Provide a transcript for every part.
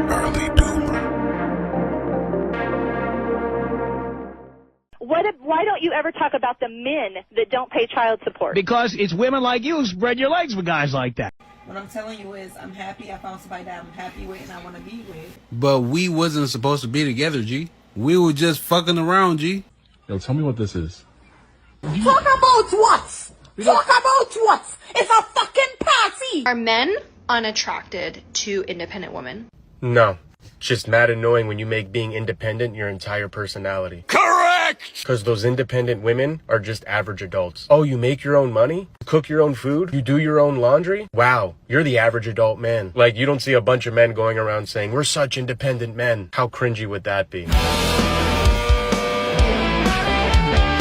early doomer. Why don't you ever talk about the men that don't pay child support? Because it's women like you who spread your legs for guys like that. What I'm telling you is I'm happy I found somebody that I'm happy with and I want to be with. But we wasn't supposed to be together, G. We were just fucking around, G. Yo, tell me what this is. Talk about what? Talk about what? It's a fucking party! Are men unattracted to independent women? No. It's just mad annoying when you make being independent your entire personality. Correct! Because those independent women are just average adults. Oh, you make your own money? Cook your own food? You do your own laundry? Wow, you're the average adult man. Like, you don't see a bunch of men going around saying, we're such independent men. How cringy would that be?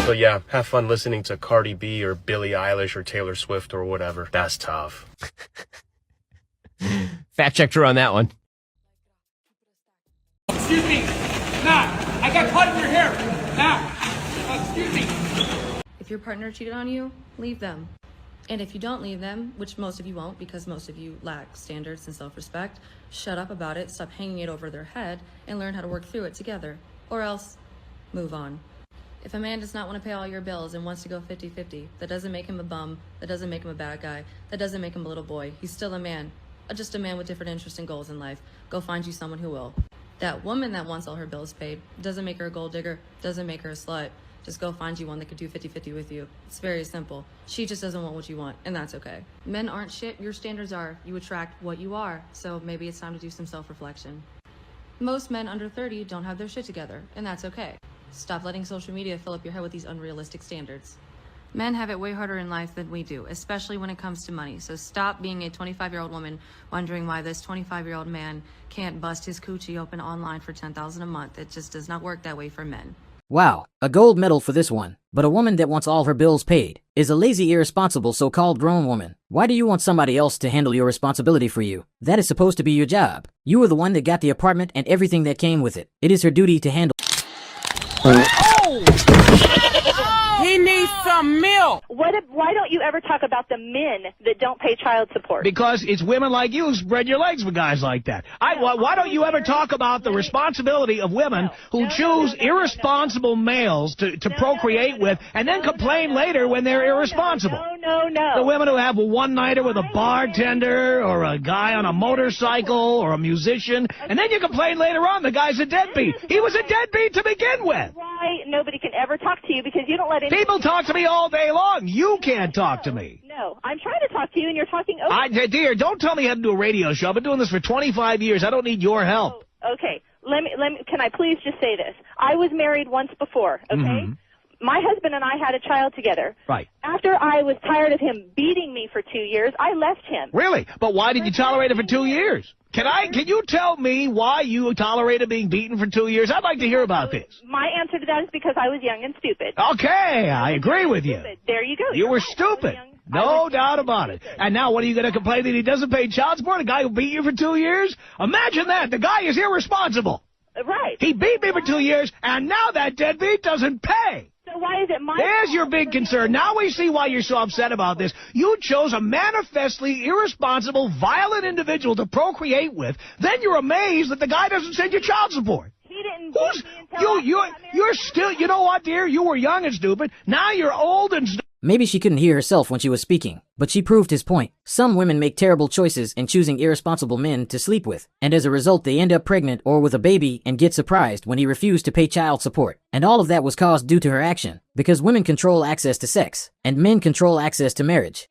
So yeah, have fun listening to Cardi B or Billie Eilish or Taylor Swift or whatever. That's tough. Fact checked her on that one. Excuse me. Nah, I got caught in your hair. Nah. Excuse me. If your partner cheated on you, leave them. And if you don't leave them, which most of you won't because most of you lack standards and self-respect, shut up about it, stop hanging it over their head, and learn how to work through it together. Or else, move on. If a man does not want to pay all your bills and wants to go 50-50, that doesn't make him a bum, that doesn't make him a bad guy, that doesn't make him a little boy. He's still a man. Just a man with different interests and goals in life. Go find you someone who will. That woman that wants all her bills paid doesn't make her a gold digger, doesn't make her a slut. Just go find you one that could do 50-50 with you. It's very simple. She just doesn't want what you want, and that's okay. Men aren't shit, your standards are. You attract what you are, so maybe it's time to do some self-reflection. Most men under 30 don't have their shit together, and that's okay. Stop letting social media fill up your head with these unrealistic standards. Men have it way harder in life than we do, especially when it comes to money. So stop being a 25-year-old woman wondering why this 25-year-old man can't bust his coochie open online for $10,000 a month. It just does not work that way for men. Wow, a gold medal for this one. But a woman that wants all her bills paid is a lazy, irresponsible, so-called grown woman. Why do you want somebody else to handle your responsibility for you? That is supposed to be your job. You were the one that got the apartment and everything that came with it. It is her duty to handle. He needs some milk! Why don't you ever talk about the men that don't pay child support? Because it's women like you who spread your legs for guys like that. Why don't you ever talk about the responsibility of women who choose irresponsible males to procreate with and then complain later when they're irresponsible? No. The women who have a one-nighter with a bartender or a guy on a motorcycle or a musician, and then you complain later on the guy's a deadbeat. He was a deadbeat to begin with. Why nobody can ever talk to you because you don't let any... People talk to me all day long. You can't talk to me. No, I'm trying to talk to you and you're talking over. Dear, don't tell me how to do a radio show. I've been doing this for 25 years. I don't need your help. Oh, okay. Let me, can I please just say this? I was married once before, okay? Mm-hmm. My husband and I had a child together. Right. After I was tired of him beating me for 2 years, I left him. Really? But why did you tolerate it for 2 years? Can you tell me why you tolerated being beaten for 2 years? I'd like to hear about this. My answer to that is because I was young and stupid. Okay, I agree with you. There you go. You were stupid. No doubt about it. And now what are you going to complain that he doesn't pay child support? A guy who beat you for 2 years? Imagine that. The guy is irresponsible. Right. He beat me for 2 years, and now that deadbeat doesn't pay. So why is it my There's your big concern. Now we see why you're so upset about this. You chose a manifestly irresponsible, violent individual to procreate with. Then you're amazed that the guy doesn't send you child support. He didn't beat me until you're still, you know what, dear? You were young and stupid. Now you're old and stupid. Maybe she couldn't hear herself when she was speaking, but she proved his point. Some women make terrible choices in choosing irresponsible men to sleep with, and as a result they end up pregnant or with a baby and get surprised when he refused to pay child support. And all of that was caused due to her action, because women control access to sex, and men control access to marriage.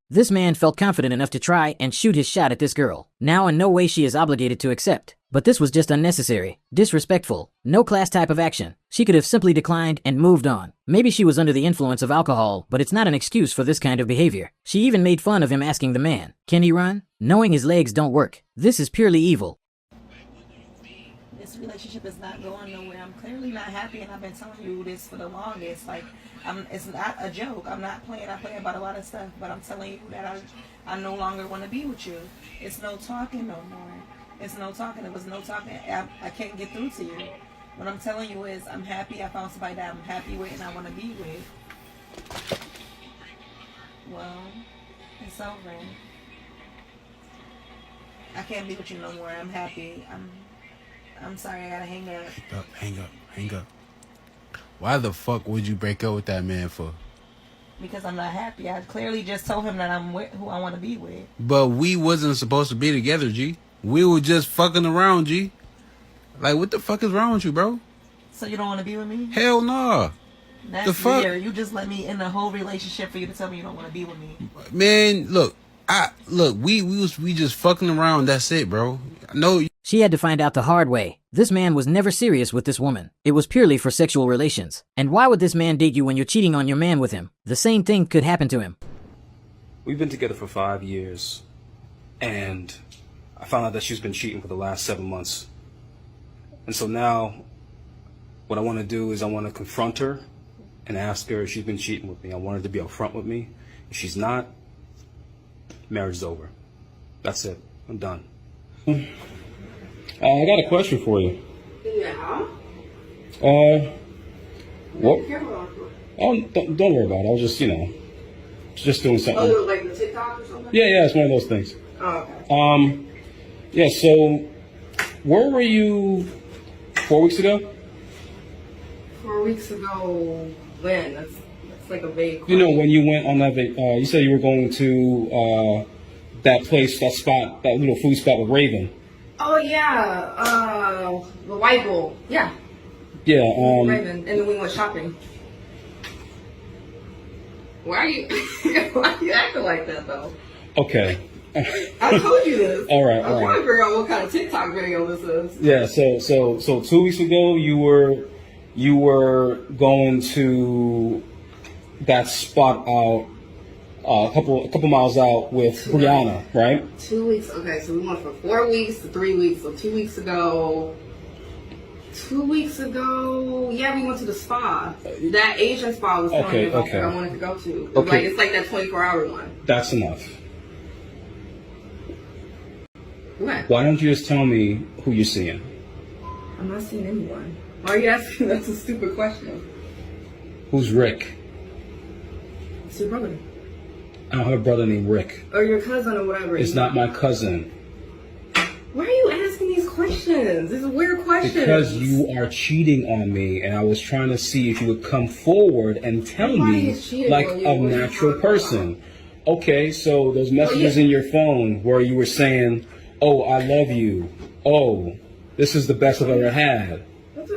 This man felt confident enough to try and shoot his shot at this girl. Now in no way she is obligated to accept. But this was just unnecessary, disrespectful, no class type of action. She could have simply declined and moved on. Maybe she was under the influence of alcohol, but it's not an excuse for this kind of behavior. She even made fun of him asking the man, can he run? Knowing his legs don't work. This is purely evil. This this relationship is not going nowhere. I'm clearly not happy, and I've been telling you this for the longest. Like, it's not a joke. I'm not playing. I play about a lot of stuff, but I'm telling you that I no longer want to be with you. It's no talking no more. It's no talking. It was no talking. I can't get through to you. What I'm telling you is I'm happy. I found somebody that I'm happy with and I want to be with. Well, it's over. I can't be with you no more. I'm happy. I'm sorry. I gotta hang up. Hang up. Why the fuck would you break up with that man for? Because I'm not happy. I clearly just told him that I'm with who I want to be with. But we wasn't supposed to be together, G. We were just fucking around, G. Like, what the fuck is wrong with you, bro? So you don't want to be with me? Hell nah. That's the fuck? weird. You just let me in the whole relationship for you to tell me you don't want to be with me. Man, look. We just fucking around. That's it, bro. No. She had to find out the hard way. This man was never serious with this woman. It was purely for sexual relations. And why would this man date you when you're cheating on your man with him? The same thing could happen to him. We've been together for 5 years, and I found out that she's been cheating for the last 7 months. And so now, what I want to do is I want to confront her and ask her if she's been cheating with me. I want her to be upfront with me. If she's not, marriage is over. That's it. I'm done. I got a question for you. Yeah. What? Oh, don't worry about it. I was just doing something. Oh, like the TikTok or something? Yeah, it's one of those things. Oh, okay. Yeah, so where were you 4 weeks ago? 4 weeks ago, when? That's like a vague question. You know, when you went on that, you said you were going to that place, that spot, that little food spot with Raven. Oh, yeah. The White Bowl. Yeah. Yeah. Raven. And then we went shopping. Why are you acting like that, though? Okay. I told you this. All right. I'm trying to figure out what kind of TikTok video this is. Yeah. So 2 weeks ago, you were going to that spot out a couple miles out with Brianna, right? 2 weeks. Okay, so we went from 4 weeks to 3 weeks. So 2 weeks ago. 2 weeks ago, yeah, we went to the spa. That Asian spa was telling me about that I wanted to go to. Okay. It's like that 24-hour one. That's enough. What? Why don't you just tell me who you're seeing? I'm not seeing anyone. Why are you asking? That's a stupid question. Who's Rick? It's your brother. I don't have a brother named Rick. Or your cousin or whatever. It's not my cousin. Why are you asking these questions? These are weird questions. Because you are cheating on me, and I was trying to see if you would come forward and tell me like a natural person. Okay, so those messages in your phone where you were saying, "Oh, I love you. Oh, this is the best I've ever had.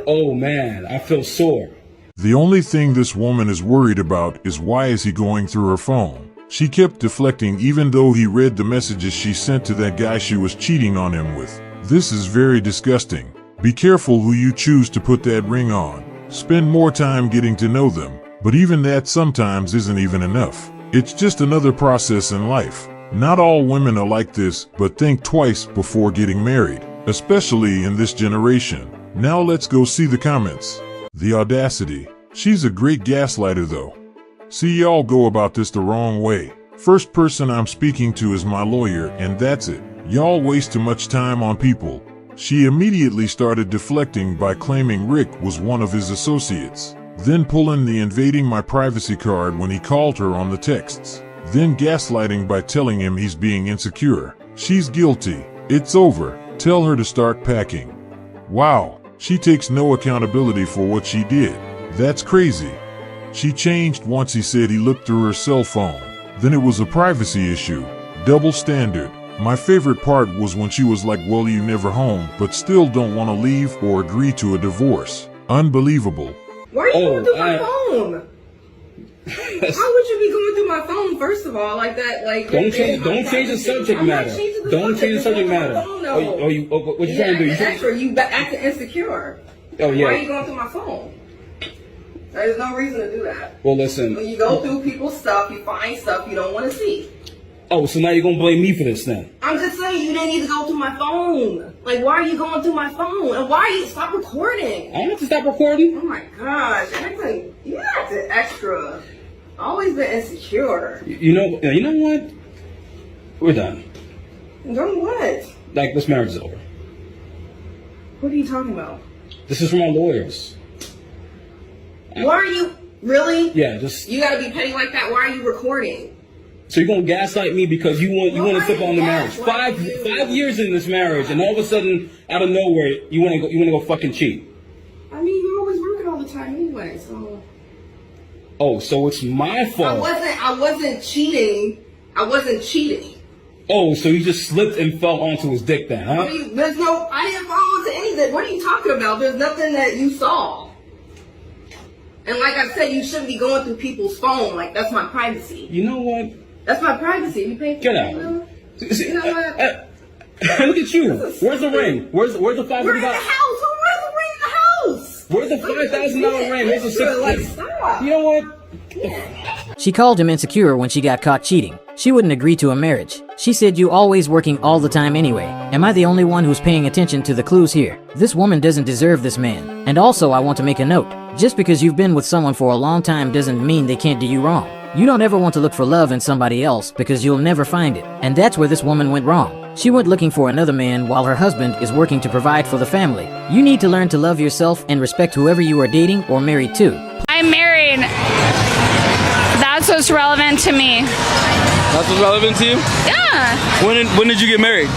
Oh man, I feel sore." The only thing this woman is worried about is why is he going through her phone. She kept deflecting even though he read the messages she sent to that guy she was cheating on him with. This is very disgusting. Be careful who you choose to put that ring on. Spend more time getting to know them, but even that sometimes isn't even enough. It's just another process in life. Not all women are like this, but think twice before getting married, especially in this generation. Now let's go see the comments. The audacity. She's a great gaslighter though. See, y'all go about this the wrong way. First person I'm speaking to is my lawyer, and that's it. Y'all waste too much time on people. She immediately started deflecting by claiming Rick was one of his associates. Then pulling the invading my privacy card when he called her on the texts. Then gaslighting by telling him he's being insecure. She's guilty. It's over. Tell her to start packing. Wow, she takes no accountability for what she did. That's crazy. She changed once he said he looked through her cell phone. Then it was a privacy issue. Double standard. My favorite part was when she was like, well, you never home, but still don't want to leave or agree to a divorce. Unbelievable. Why are you going through my phone? How would you be going through my phone, first of all, like that? Like Don't change the subject matter. Don't change the subject matter. What you trying to do? You acting insecure. Oh, yeah. Why are you going through my phone? There's no reason to do that. Well, listen. When you go through people's stuff, you find stuff you don't want to see. Oh, so now you're gonna blame me for this then? I'm just saying you didn't need to go through my phone. Like, why are you going through my phone? And why are you stop recording? I don't have to stop recording. Oh my gosh, you acted extra. Always been insecure. You know what? We're done. Done what? Like, this marriage is over. What are you talking about? This is from our lawyers. Why are you really? Yeah, just. You gotta be petty like that. Why are you recording? So you're gonna gaslight me because you want to slip on the marriage. 5 years in this marriage, and all of a sudden, out of nowhere, you wanna go fucking cheat. I mean, you're always working all the time anyway, so. Oh, so it's my fault. I wasn't cheating. I wasn't cheating. Oh, so you just slipped and fell onto his dick then, huh? I didn't fall onto anything. What are you talking about? There's nothing that you saw. And like I said, you shouldn't be going through people's phone. Like, that's my privacy. You know what? That's my privacy. You pay for Get out. You know what? Look at you. Where's the ring? Where's the $500? We're in the house. Where's the ring in the house? Where's the $5,000 ring? Where's the $6,000? Like, stop. You know what? She called him insecure when she got caught cheating. She wouldn't agree to a marriage. She said you always working all the time anyway. Am I the only one who's paying attention to the clues here? This woman doesn't deserve this man. And also I want to make a note. Just because you've been with someone for a long time doesn't mean they can't do you wrong. You don't ever want to look for love in somebody else because you'll never find it. And that's where this woman went wrong. She went looking for another man while her husband is working to provide for the family. You need to learn to love yourself and respect whoever you are dating or married to. I'm married. That's what's relevant to me. That's what's relevant to you? Yeah. When did you get married?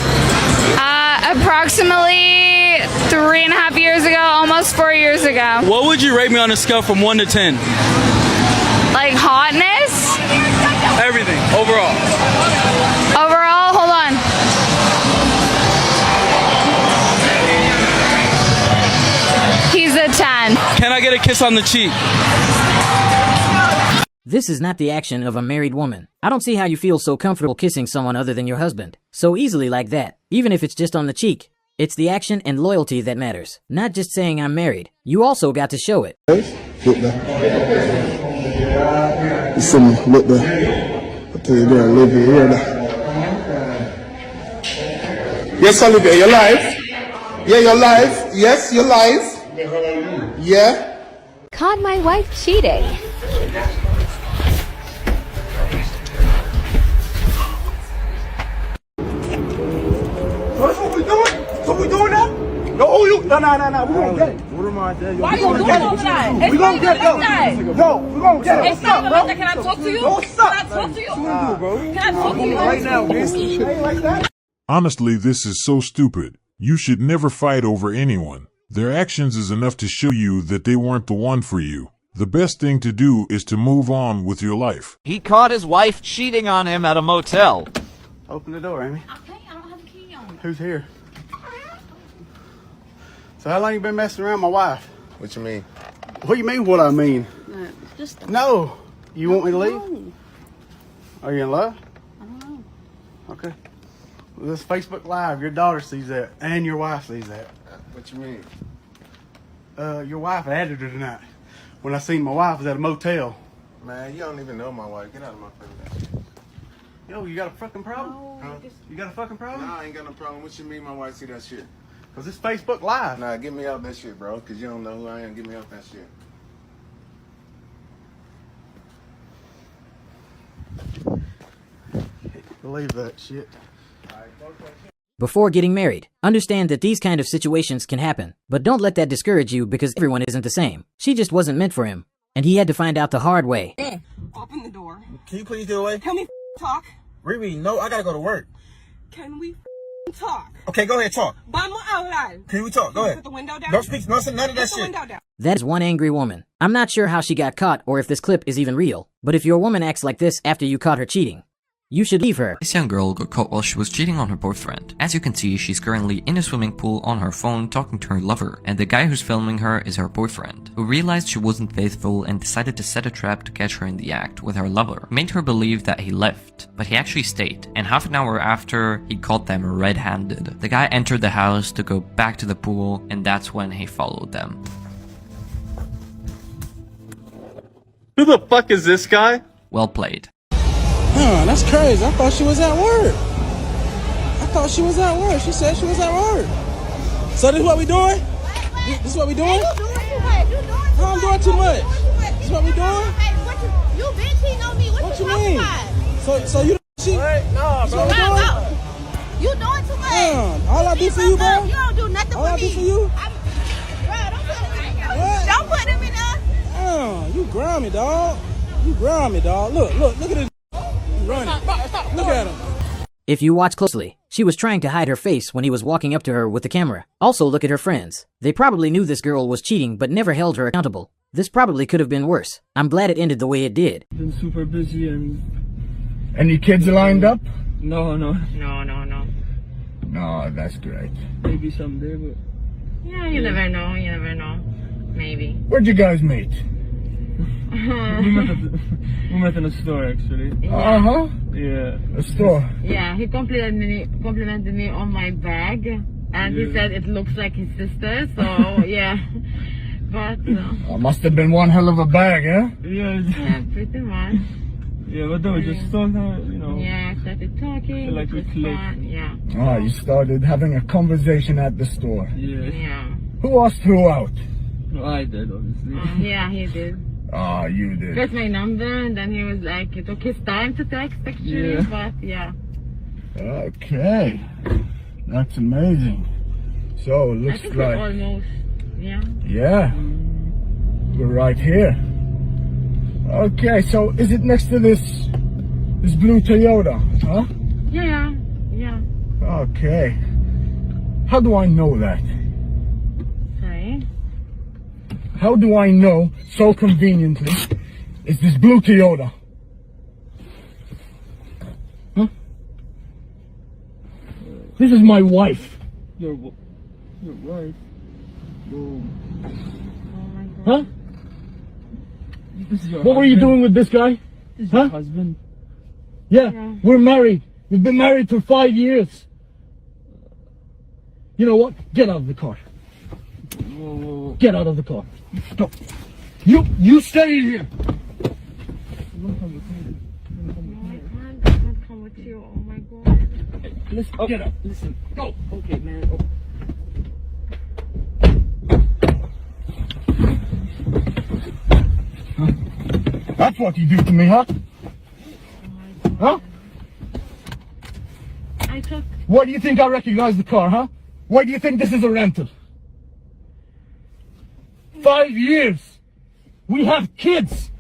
Approximately 3.5 years ago, almost 4 years ago. What would you rate me on a scale from 1 to 10? Like hotness? Everything, overall. Overall, hold on. He's a 10. Can I get a kiss on the cheek? This is not the action of a married woman. I don't see how you feel so comfortable kissing someone other than your husband. So easily like that, even if it's just on the cheek. It's the action and loyalty that matters, not just saying I'm married. You also got to show it. Look there. You see me? Look there. I'll tell you there, Olivia, here now. Yes, Olivia, you're live. Yeah, you're live. Yes, you're live. Yeah. Caught my wife cheating. What we doing? What we doing now? No, we're gonna get it. What am I doing? Why are you doing all that? We're gonna get it. Yo, we're gonna get it. It's not about that. Can I talk to you? No, stop. Can I talk to you? Can I talk to you? Right now, bitch. Honestly, this is so stupid. You should never fight over anyone. Their actions is enough to show you that they weren't the one for you. The best thing to do is to move on with your life. He caught his wife cheating on him at a motel. Open the door, Amy. Okay, I don't have a key on. Who's here? So how long you been messing around my wife? What you mean? What do you mean what I mean? Just No. You want me to leave? No. Are you in love? I don't know. Okay. Well, this Facebook Live, your daughter sees that, and your wife sees that. What you mean? Your wife added her tonight. When I seen my wife was at a motel. Man, you don't even know my wife. Get out of my face. Yo, you got a fucking problem? Huh? You got a fucking problem? Nah, I ain't got no problem. What you mean my wife see that shit? Cause it's Facebook Live. Nah, get me out that shit, bro. Cause you don't know who I am. Get me out that shit. Believe that shit. Before getting married, understand that these kind of situations can happen, but don't let that discourage you because everyone isn't the same. She just wasn't meant for him, and he had to find out the hard way. Open the door. Can you please get away? Can we talk? Riri, no, I gotta go to work. Can we talk? Okay, go ahead, talk. Vamos a hablar. Can we talk? Go ahead. Put the window down. Don't speak, none of that Put the shit. window down. That is one angry woman. I'm not sure how she got caught or if this clip is even real, but if your woman acts like this after you caught her cheating, you should leave her. This young girl got caught while she was cheating on her boyfriend. As you can see, she's currently in a swimming pool on her phone talking to her lover, and the guy who's filming her is her boyfriend, who realized she wasn't faithful and decided to set a trap to catch her in the act with her lover. Made her believe that he left, but he actually stayed, and half an hour after, he caught them red-handed. The guy entered the house to go back to the pool, and that's when he followed them. Who the fuck is this guy? Well played. Huh, that's crazy. I thought she was at work. She said she was at work. So this is what we doing? This is what we doing? You doing too much. I'm doing too much. This is what we doing? You been cheating on me. What you mean? about? So you cheat? No, bro. You doing too much. All I do for you, bro? You don't do nothing All for I me. do for you? Don't put him in there. You grimy, dog. Look at this. He's running. Look at him. If you watch closely, she was trying to hide her face when he was walking up to her with the camera. Also look at her friends. They probably knew this girl was cheating but never held her accountable. This probably could have been worse. I'm glad it ended the way it did. Been super busy and... Any kids lined up? No. No. No, that's great. Maybe someday, but... Yeah, you never know. Maybe. Where'd you guys meet? we met in a store, actually. Uh-huh. Yeah. A store? Yeah, he complimented me on my bag, and he said it looks like his sister, so yeah. But Must have been one hell of a bag, huh? Yeah, pretty much. Yeah, but then we just started, Yeah, started talking. Like we clicked. Yeah. Oh, you started having a conversation at the store. Yeah. Who asked who out? No, I did, obviously. Yeah, he did. Oh, you did. Got my number, and then he was like, it took his time to text, actually, but yeah. Okay. That's amazing. So, it looks I think like... we're almost, yeah. Yeah. We're right here. Okay, so is it next to this blue Toyota, huh? Yeah. Okay. How do I know that? Sorry? How do I know so conveniently it's this blue Toyota? Huh? This is my wife. Your wife? Oh my God. Huh? This is your What were you doing with this guy? This is your husband. Yeah, we're married. We've been married for 5 years. You know what? Get out of the car. Whoa. Get out of the car. Go. You stay in here. I can't come with you. Oh my God. Listen, Get up. Listen. Go. Okay, man. Oh. That's what you do to me, huh? Huh? I took... Why do you think I recognize the car, huh? Why do you think this is a rental? 5 years. We have kids.